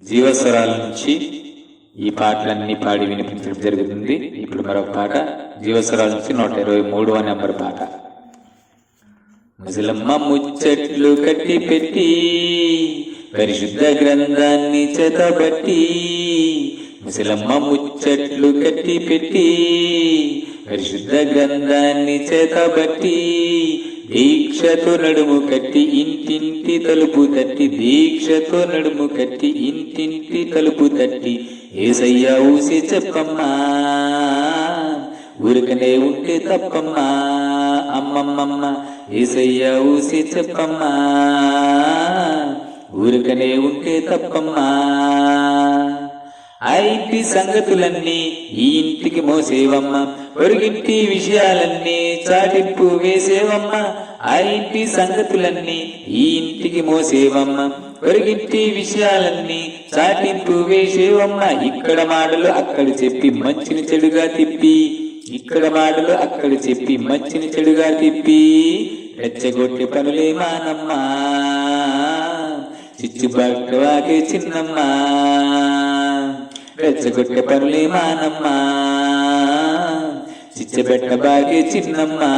జీవస్వరాల నుంచి ఈ పాటలన్నీ పాడి వినిపించడం జరుగుతుంది. ఇప్పుడు మరొక పాట జీవస్వరాల నుంచి 123వ నెంబర్ పాట. ముసలమ్మ ముచ్చట్లు కట్టి పెట్టి పరిశుద్ధ గ్రంథాన్ని చేతబట్టి, ముసలమ్మ ముచ్చట్లు కట్టి పెట్టి పరిశుద్ధ గ్రంథాన్ని చేతబట్టి, దీక్షతో నడుము కట్టి ఇంటింటి తలుపు తట్టి, దీక్షతో నడుము కట్టి ఇంటింటి తలుపు తట్టి, ఏసయ్యా ఊసి చెప్పమ్మా ఊరికనే ఉంటే తప్పమ్మా, అమ్మమ్మమ్మ ఏసయ్యా ఊసి చెప్పమ్మా ఊరికనే ఉంటే తప్పమ్మా. ఆ ఇంటి సంగతులన్నీ ఈ ఇంటికి మోసేవమ్మ, పొరుగింటి విషయాలన్నీ చాటింపు వేసేవమ్మ. ఆ ఇంటి సంగతులన్నీ ఈ ఇంటికి మోసేవమ్మ, పొరుగింటి విషయాలన్నీ చాటింపు వేసేవమ్మ. ఇక్కడ మాటలు అక్కడ చెప్పి మంచిని చెడుగా తిప్పి, ఇక్కడ మాటలు అక్కడ చెప్పి మంచిని చెడుగా తిప్పి, రెచ్చగొట్టే పనులే మానమ్మా చిచ్చుబాకే చిన్నమ్మా, రెచ్చగొట్టే పనులే మానమ్మా చిచ్చబెట్టబాగే చిన్నమ్మా.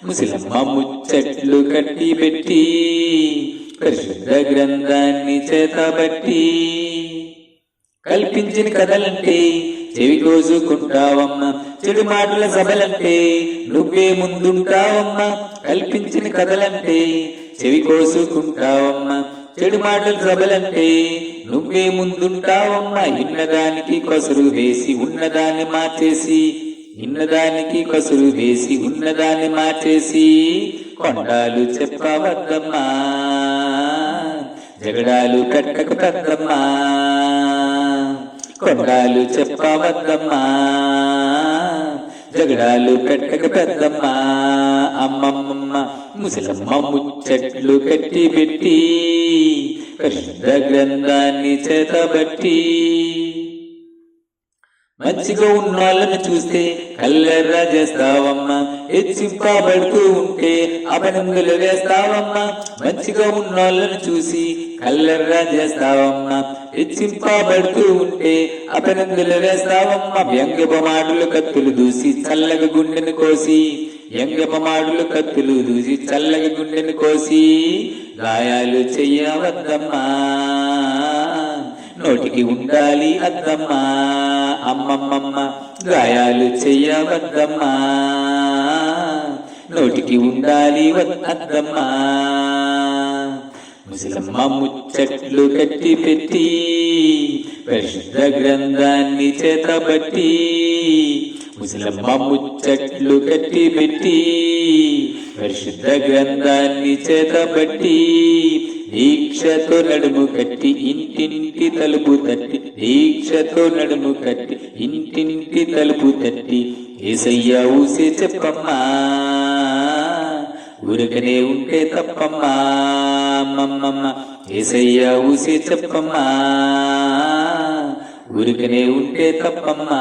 ముసలమ్మ ముచ్చట్లు కట్టి పెట్టి పరిశుద్ధ గ్రంథాన్ని చేతబట్టి, కల్పించిన కథలంటే చెవి కోసుకుంటావమ్మ, చెడు మాటల సభలంటే నువ్వే ముందుంటావమ్మ. కల్పించిన కథలంటే చెవి కోసుకుంటావమ్మ, చెడు మాటల సభలంటే నువ్వే ముందుంటావమ్మ. ఇన్నదానికి కొసరు వేసి ఉన్నదాన్ని మార్చేసి, ఇన్నదానికి కొసరు వేసి ఉన్నదాన్ని మార్చేసి, కొండాలు చెప్పవద్దమ్మా జగడాలు కట్టక పెద్దమ్మా, కొండాలు చెప్పవద్దమ్మా జగడాలు కట్టక పెద్దమ్మా, అమ్మమ్మమ్మ. ముసలమ్మ ముచ్చట్లు కట్టి పెట్టి పరిశుద్ధ గ్రంథాన్ని చేతబట్టి, మంచిగా ఉన్నోళ్ళను చూస్తే కల్లెర్రా చేస్తావమ్మా, హెచ్చింపబడుతూ ఉంటే అభినందనలు వేస్తావమ్మా. మంచిగా ఉన్నోళ్ళను చూసి కల్లెర్రా చేస్తావమ్మా, హెచ్చింపబడుతూ ఉంటే అభినందనలు వేస్తావమ్మా. వ్యంగ్యప మాటలు కత్తులు దూసి చల్లగా గుండెను కోసి, వ్యంగ్యప మాటలు కత్తులు దూసి చల్లగా గుండెను కోసి, గాయాలు చెయ్యవద్దమ్మా నోటికి ఉండాలి అద్దమ్మా, అమ్మమ్మమ్మ గాయాలు చెయ్యవద్దమ్మా నోటికి ఉండాలి అద్దమ్మా. ముసలమ్మ ముచ్చట్లు కట్టి పెట్టి పరిశుద్ధ గ్రంథాన్ని చేతబట్టి, ముసలమ్మ ముచ్చట్లు కట్టి పెట్టి పరిశుద్ధ గ్రంథాన్ని చేతబట్టి, దీక్షతో నడుము కట్టి ఇంటింటి తలుపు తట్టి, దీక్షతో నడుము కట్టి ఇంటింటి తలుపు తట్టి, ఏసయ్యా ఊసే చెప్పమ్మా ఊరికనే ఉంటే తప్పమ్మా, అమ్మమ్మమ్మ ఏసయ్యా ఊసే చెప్పమ్మా ఊరికనే ఉంటే తప్పమ్మా.